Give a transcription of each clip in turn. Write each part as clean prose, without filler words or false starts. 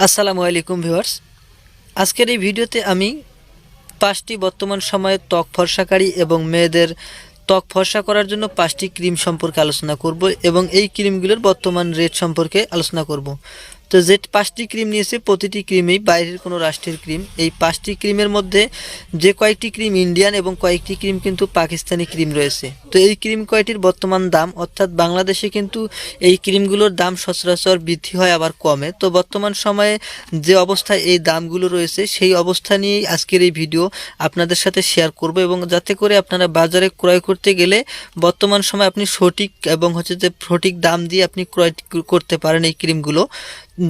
আসসালামু আলাইকুম ভিউয়ার্স। আজকের এই ভিডিওতে আমি 5টি বর্তমান সময়ে ত্বক ফর্সাকারী এবং মেয়েদের ত্বক ফর্সা করার জন্য 5টি ক্রিম সম্পর্কে আলোচনা করব এবং এই ক্রিমগুলোর বর্তমান রেট সম্পর্কে আলোচনা করব। তো যে 5টি ক্রিম নিয়েছে প্রতিটি ক্রিমেই বাইরের কোনো রাষ্ট্রের ক্রিম। এই 5টি ক্রিমের মধ্যে যে কয়েকটি ক্রিম ইন্ডিয়ান এবং কয়েকটি ক্রিম কিন্তু পাকিস্তানি ক্রিম রয়েছে। তো এই ক্রিম কয়টির বর্তমান দাম অর্থাৎ বাংলাদেশে কিন্তু এই ক্রিমগুলোর দাম সচরাচর বৃদ্ধি হয় আবার কমে। তো বর্তমান সময়ে যে অবস্থায় এই দামগুলো রয়েছে সেই অবস্থা নিয়েই আজকের এই ভিডিও আপনাদের সাথে শেয়ার করব, এবং যাতে করে আপনারা বাজারে ক্রয় করতে গেলে বর্তমান সময় আপনি সঠিক এবং যে সঠিক দাম দিয়ে আপনি ক্রয় করতে পারেন এই ক্রিমগুলো,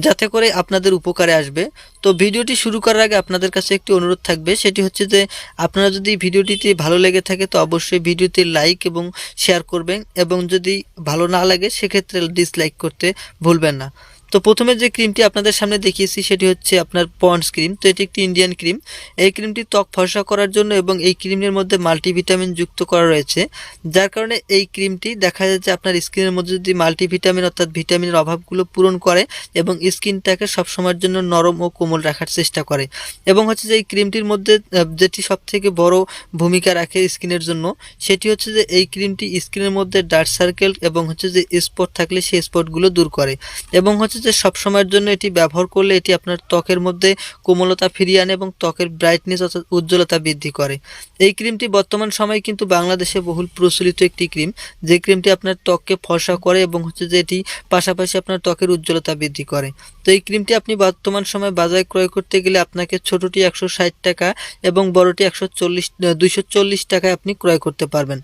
যাতে করে আপনাদের উপকারে আসবে। তো ভিডিওটি শুরু করার আগে আপনাদের কাছে একটি অনুরোধ থাকবে, সেটি হচ্ছে যে আপনারা যদি ভিডিওটিতে ভালো লেগে থাকে তো অবশ্যই ভিডিওতে লাইক এবং শেয়ার করবেন, এবং যদি ভালো না লাগে সেক্ষেত্রে ডিসলাইক করতে ভুলবেন না। তো প্রথমে যে ক্রিমটি আপনাদের সামনে দেখিয়েছি সেটি হচ্ছে আপনার পন্ডস ক্রিম। তো এটি একটি ইন্ডিয়ান ক্রিম। এই ক্রিমটি ত্বক ফর্সা করার জন্য এবং এই ক্রিমের মধ্যে মাল্টিভিটামিন যুক্ত করা রয়েছে, যার কারণে এই ক্রিমটি দেখা যাচ্ছে আপনার স্কিনের মধ্যে যদি মাল্টিভিটামিন অর্থাৎ ভিটামিনের অভাবগুলো পূরণ করে এবং স্কিনটাকে সবসময়ের জন্য নরম ও কোমল রাখার চেষ্টা করে। এবং হচ্ছে যে এই ক্রিমটির মধ্যে যেটি সবথেকে বড় ভূমিকা রাখে স্কিনের জন্য, সেটি হচ্ছে যে এই ক্রিমটি স্কিনের মধ্যে ডার্ক সার্কেল এবং হচ্ছে যে স্পট থাকলে সেই স্পটগুলো দূর করে, এবং হচ্ছে যে সবসময়ের জন্য এটি ব্যবহার করলে এটি আপনার ত্বকের মধ্যে কোমলতা ফিরিয়ে আনে এবং ত্বকের ব্রাইটনেস অর্থাৎ উজ্জ্বলতা বৃদ্ধি করে। এই ক্রিমটি বর্তমান সময়ে কিন্তু বাংলাদেশে বহুল প্রচলিত একটি ক্রিম, যে ক্রিমটি আপনার ত্বককে ফর্সা করে এবং হচ্ছে যে এটি পাশাপাশি আপনার ত্বকের উজ্জ্বলতা বৃদ্ধি করে। তো এই ক্রিমটি আপনি বর্তমান সময়ে বাজারে ক্রয় করতে গেলে আপনাকে ছোটটি 160 টাকা এবং বড়টি 240 টাকায় আপনি ক্রয় করতে পারবেন।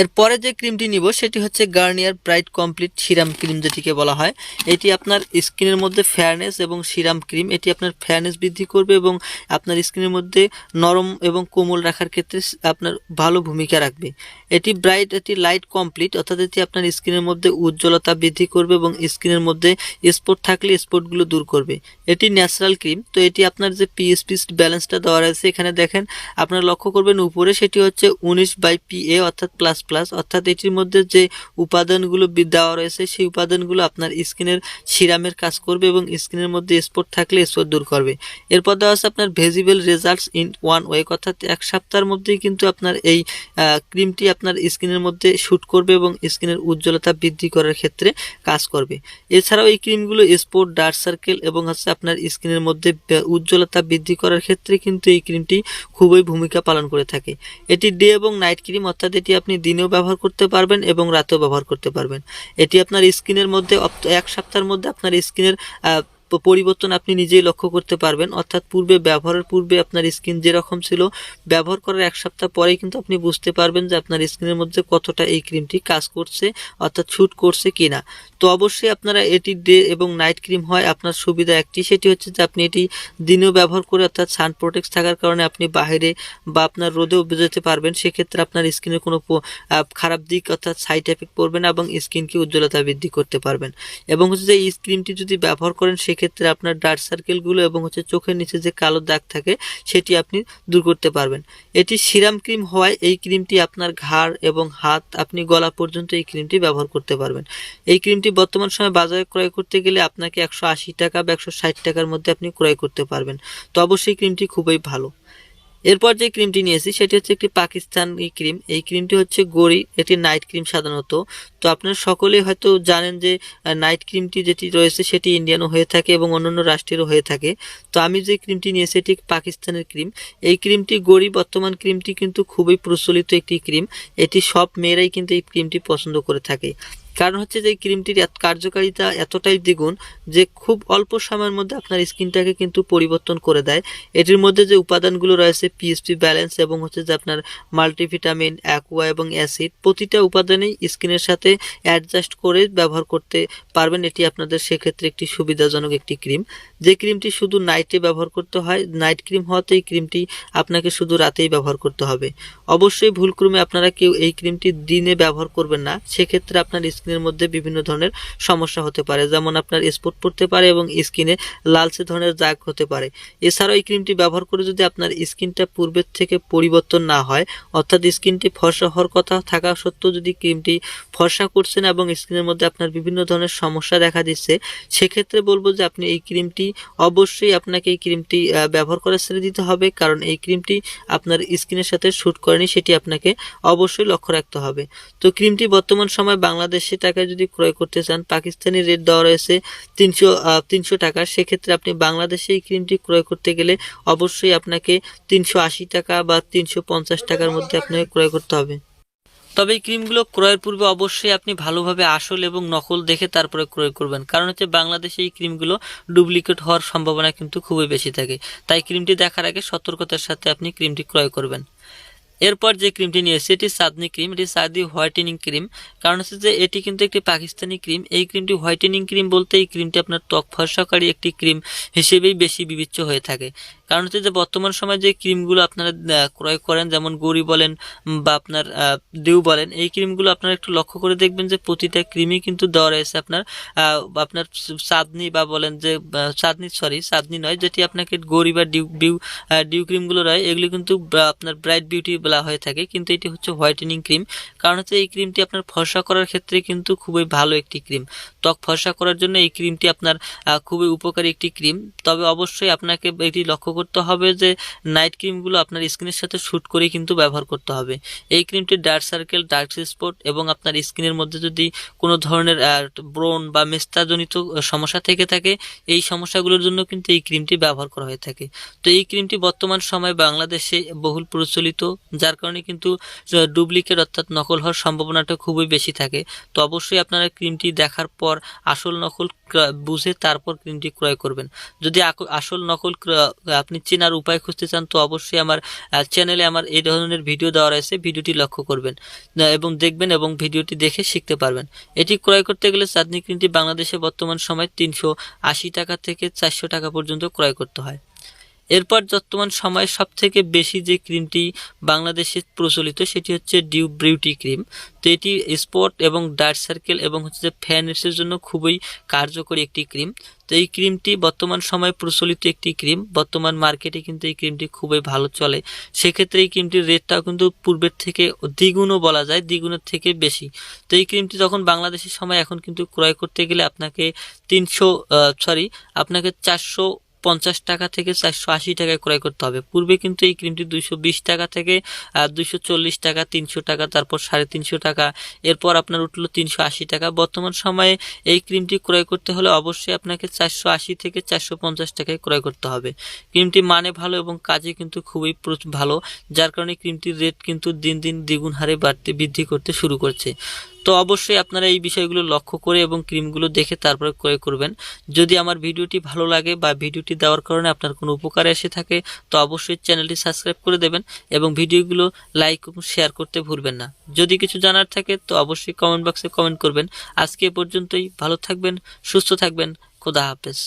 এরপরে যে ক্রিমটি নিব সেটি হচ্ছে Garnier bright complete serum cream, যেটিকে বলা হয়। এটি আপনার স্কিনের মধ্যে ফেয়ারনেস এবং সিরাম ক্রিম, এটি আপনার ফেয়ারনেস বৃদ্ধি করবে এবং আপনার স্কিনের মধ্যে নরম এবং কোমল রাখার ক্ষেত্রে আপনার ভালো ভূমিকা রাখবে। এটি ব্রাইট, এটি লাইট কমপ্লিট, অর্থাৎ এটি আপনার স্কিনের মধ্যে উজ্জ্বলতা বৃদ্ধি করবে এবং স্কিনের মধ্যে স্পট থাকলে স্পটগুলো দূর করবে। এটি ন্যাচারাল ক্রিম। তো এটি আপনার যে পিএসপি ব্যালেন্সটা দেওয়া রয়েছে এখানে দেখেন, আপনারা লক্ষ্য করবেন উপরে সেটি হচ্ছে 19/PA অর্থাৎ প্লাস, অর্থাৎ এটির মধ্যে যে উপাদানগুলো দেওয়া রয়েছে সেই উপাদানগুলো আপনার স্কিনের সিরামের কাজ করবে এবং স্কিনের মধ্যে স্পট থাকলে স্পট দূর করবে। এরপর দেওয়া আছে আপনার ভিজিবল রেজাল্টস ইন 1 উইক, অর্থাৎ 1 সপ্তাহের মধ্যেই কিন্তু আপনার এই ক্রিমটি আপনার স্কিনের মধ্যে শ্যুট করবে এবং স্কিনের উজ্জ্বলতা বৃদ্ধি করার ক্ষেত্রে কাজ করবে। এছাড়াও এই ক্রিমগুলো স্পট, ডার্ক সার্কেল এবং হচ্ছে আপনার স্কিনের মধ্যে উজ্জ্বলতা বৃদ্ধি করার ক্ষেত্রে কিন্তু এই ক্রিমটি খুবই ভূমিকা পালন করে থাকে। এটি ডে এবং নাইট ক্রিম, অর্থাৎ এটি আপনি দিনেও ব্যবহার করতে পারবেন এবং রাতেও ব্যবহার করতে পারবেন। এটি আপনার স্কিনের মধ্যে 1 সপ্তাহের মধ্যে আপনার স্কিনের পরিবর্তন আপনি নিজেই লক্ষ্য করতে পারবেন, অর্থাৎ ব্যবহারের পূর্বে আপনার স্কিন যেরকম ছিল ব্যবহার করার 1 সপ্তাহ পরেই কিন্তু আপনি বুঝতে পারবেন যে আপনার স্কিনের মধ্যে কতটা এই ক্রিমটি কাজ করছে অর্থাৎ শ্যুট করছে কিনা। তো অবশ্যই আপনারা এটি ডে এবং নাইট ক্রিম হয় আপনার সুবিধা একটি, সেটি হচ্ছে যে আপনি এটি দিনেও ব্যবহার করে অর্থাৎ সান প্রোটেক্ট থাকার কারণে আপনি বাইরে বা আপনার রোদেও যেতে পারবেন, সেক্ষেত্রে আপনার স্কিনের কোনো খারাপ দিক অর্থাৎ সাইড এফেক্ট পড়বে না এবং স্কিনকে উজ্জ্বলতা বৃদ্ধি করতে পারবেন। এবং হচ্ছে যে এই ক্রিমটি যদি ব্যবহার করেন সেক্ষেত্রে আপনার ডার্ক সার্কেলগুলো এবং হচ্ছে চোখের নিচে যে কালো দাগ থাকে সেটি আপনি দূর করতে পারবেন। এটি সিরাম ক্রিম হওয়ায় এই ক্রিমটি আপনার ঘাড় এবং হাত আপনি গলা পর্যন্ত এই ক্রিমটি ব্যবহার করতে পারবেন। এই ক্রিমটি বর্তমান সময়ে বাজারে ক্রয় করতে গেলে আপনাকে 180 টাকা বা 160 টাকার মধ্যে আপনি ক্রয় করতে পারবেন। তো অবশ্যই ক্রিমটি খুবই ভালো। এরপর যে ক্রিমটি নিয়েছি সেটি হচ্ছে একটি পাকিস্তানি ক্রিম। এই ক্রিমটি হচ্ছে গড়ি, এটি নাইট ক্রিম সাধারণত। তো আপনারা সকলেই হয়তো জানেন যে নাইট ক্রিমটি যেটি রয়েছে সেটি ইন্ডিয়ানও হয়ে থাকে এবং অন্যান্য রাষ্ট্রেরও হয়ে থাকে। তো আমি যে ক্রিমটি নিয়েছি এটি পাকিস্তানের ক্রিম। এই ক্রিমটি গড়ি, বর্তমান ক্রিমটি কিন্তু খুবই প্রচলিত একটি ক্রিম। এটি সব মেয়েরাই কিন্তু এই ক্রিমটি পছন্দ করে থাকে, কারণ হচ্ছে যে এই ক্রিমটির কার্যকারিতা এতটাই দ্বিগুণ যে খুব অল্প সময়ের মধ্যে আপনার স্কিনটাকে কিন্তু পরিবর্তন করে দেয়। এটির মধ্যে যে উপাদানগুলো রয়েছে পিএসপি ব্যালেন্স এবং হচ্ছে যে আপনার মাল্টিভিটামিন, অ্যাকোয়া এবং অ্যাসিড, প্রতিটা উপাদানেই স্কিনের সাথে অ্যাডজাস্ট করে ব্যবহার করতে পারবেন। এটি আপনাদের সেক্ষেত্রে একটি সুবিধাজনক একটি ক্রিম, যে ক্রিমটি শুধু নাইটে ব্যবহার করতে হয়। নাইট ক্রিম হওয়াতে এই ক্রিমটি আপনাকে শুধু রাতেই ব্যবহার করতে হবে। অবশ্যই ভুলক্রমে আপনারা কেউ এই ক্রিমটি দিনে ব্যবহার করবেন না, সেক্ষেত্রে আপনার স্কিনের মধ্যে বিভিন্ন ধরনের সমস্যা হতে পারে, যেমন আপনার স্পট পড়তে পারে এবং স্কিনে লালচে ধরনের দাগ হতে পারে। এছাড়াও এই ক্রিমটি ব্যবহার করে যদি আপনার স্কিনটা পূর্বের থেকে পরিবর্তন না হয়, অর্থাৎ স্কিনটি ফর্সা হওয়ার কথা থাকা সত্ত্বেও যদি ক্রিমটি ফর্সা করছে না এবং স্কিনের মধ্যে আপনার বিভিন্ন ধরনের সমস্যা দেখা দিচ্ছে, সেক্ষেত্রে বলবো যে আপনি এই ক্রিমটি অবশ্যই আপনাকে এই ক্রিমটি ব্যবহার করা ছেড়ে দিতে হবে, কারণ এই ক্রিমটি আপনার স্কিনের সাথে শ্যুট করেনি, সেটি আপনাকে অবশ্যই লক্ষ্য রাখতে হবে। তো ক্রিমটি বর্তমান সময় বাংলাদেশি টাকায় যদি ক্রয় করতে চান, পাকিস্তানি রেট দেওয়া রয়েছে 300 টাকা। সেক্ষেত্রে আপনি বাংলাদেশে এই ক্রিমটি ক্রয় করতে গেলে অবশ্যই আপনাকে 380 টাকা বা 350 টাকার মধ্যে আপনাকে ক্রয় করতে হবে। তবে এই ক্রিমগুলো ক্রয়ের পূর্বে অবশ্যই আপনি ভালোভাবে আসল এবং নকল দেখে তারপরে ক্রয় করবেন, কারণ হচ্ছে বাংলাদেশে এই ক্রিমগুলো ডুপ্লিকেট হওয়ার সম্ভাবনা কিন্তু খুবই বেশি থাকে। তাই ক্রিমটি দেখার আগে সতর্কতার সাথে আপনি ক্রিমটি ক্রয় করবেন। এরপর যে ক্রিমটি নিয়েছি এটি চাঁদনি ক্রিম, এটি চাঁদনি হোয়াইটেনিং ক্রিম। কারণ হচ্ছে যে এটি কিন্তু একটি পাকিস্তানি ক্রিম। এই ক্রিমটি হোয়াইটেনিং ক্রিম বলতে এই ক্রিমটি আপনার ত্বক ফর্সাকারী একটি ক্রিম হিসেবেই বেশি বিবেচ্য হয়ে থাকে। কারণ হচ্ছে যে বর্তমান সময়ে যে ক্রিমগুলো আপনারা ক্রয় করেন, যেমন গৌরি বলেন বা আপনার ডিউ বলেন, এই ক্রিমগুলো আপনারা একটু লক্ষ্য করে দেখবেন যে প্রতিটা ক্রিমই কিন্তু দেওয়া রয়েছে আপনার আপনার চাঁদনি বা বলেন যে চাঁদনি নয়, যেটি আপনাকে গৌরি বা ডিউ ক্রিমগুলো রয়, এগুলো কিন্তু আপনার ব্রাইট বিউটি বলা হয়ে থাকে, কিন্তু এটি হচ্ছে হোয়াইটেনিং ক্রিম। কারণ হচ্ছে এই ক্রিমটি আপনার ফর্সা করার ক্ষেত্রে কিন্তু খুবই ভালো একটি ক্রিম। ত্বক ফর্সা করার জন্য এই ক্রিমটি আপনার খুবই উপকারী একটি ক্রিম। তবে অবশ্যই আপনাকে এটি লক্ষ্য করতে হবে যে নাইট ক্রিমগুলো আপনার স্কিনের সাথে শ্যুট করে কিন্তু ব্যবহার করতে হবে। এই ক্রিমটি ডার্ক সার্কেল, ডার্ক স্পট এবং আপনার স্কিনের মধ্যে যদি কোনো ধরনের ব্রণ বা মেস্তাজনিত সমস্যা থেকে থাকে, এই সমস্যাগুলোর জন্য কিন্তু এই ক্রিমটি ব্যবহার করা হয়ে থাকে। তো এই ক্রিমটি বর্তমান সময়ে বাংলাদেশে বহুল প্রচলিত, যার কারণে কিন্তু ডুপ্লিকেট অর্থাৎ নকল হওয়ার সম্ভাবনাটা খুবই বেশি থাকে। তো অবশ্যই আপনারা ক্রিমটি দেখার পর আসল নকল বুঝে তারপর ক্রিমটি ক্রয় করবেন। যদি আসল নকল আপনি চেনার উপায় খুঁজতে চান, তো অবশ্যই আমার চ্যানেলে আমার এই ধরনের ভিডিও দেওয়া রয়েছে, ভিডিওটি লক্ষ্য করবেন এবং দেখবেন এবং ভিডিওটি দেখে শিখতে পারবেন। এটি ক্রয় করতে গেলে চাঁদনি ক্রিমটি বাংলাদেশে বর্তমান সময় 380 টাকা থেকে 400 টাকা পর্যন্ত ক্রয় করতে হয়। এরপর বর্তমান সময়ে সবথেকে বেশি যে ক্রিমটি বাংলাদেশে প্রচলিত সেটি হচ্ছে ডিউ বিউটি ক্রিম। তো এটি স্পট এবং ডার্ক সার্কেল এবং হচ্ছে যে ফ্যানেসের জন্য খুবই কার্যকরী একটি ক্রিম। তো এই ক্রিমটি বর্তমান সময়ে প্রচলিত একটি ক্রিম, বর্তমান মার্কেটে কিন্তু এই ক্রিমটি খুবই ভালো চলে। সেক্ষেত্রে এই ক্রিমটির রেটটাও কিন্তু পূর্বের থেকে দ্বিগুণও বলা যায়, দ্বিগুণের থেকে বেশি। তো এই ক্রিমটি যখন বাংলাদেশের সময় এখন কিন্তু ক্রয় করতে গেলে আপনাকে 450 টাকা থেকে 480 টাকায় ক্রয় করতে হবে। পূর্বে কিন্তু এই ক্রিমটি 220 টাকা থেকে 240 টাকা, 300 টাকা, তারপর 350 টাকা, এরপর আপনার উঠলো 380 টাকা। বর্তমান সময়ে এই ক্রিমটি ক্রয় করতে হলে অবশ্যই আপনাকে 480 থেকে 450 টাকায় ক্রয় করতে হবে। ক্রিমটি মানে ভালো এবং কাজে কিন্তু খুবই ভালো, যার কারণে ক্রিমটির রেট কিন্তু দিন দিন দ্বিগুণ হারে বৃদ্ধি করতে শুরু করছে। তো অবশ্যই আপনারা এই বিষয়গুলো লক্ষ্য করে এবং ক্রিমগুলো দেখে তারপরে ক্রয় করবেন। যদি আমার ভিডিওটি ভালো লাগে বা ভিডিওটি দেওয়ার কারণে আপনার কোনো উপকারে এসে থাকে, তো অবশ্যই চ্যানেলটি সাবস্ক্রাইব করে দেবেন এবং ভিডিওগুলো লাইক এবং শেয়ার করতে ভুলবেন না। যদি কিছু জানার থাকে তো অবশ্যই কমেন্ট বক্সে কমেন্ট করবেন। আজকে এ পর্যন্তই। ভালো থাকবেন, সুস্থ থাকবেন। খোদা হাফেজ।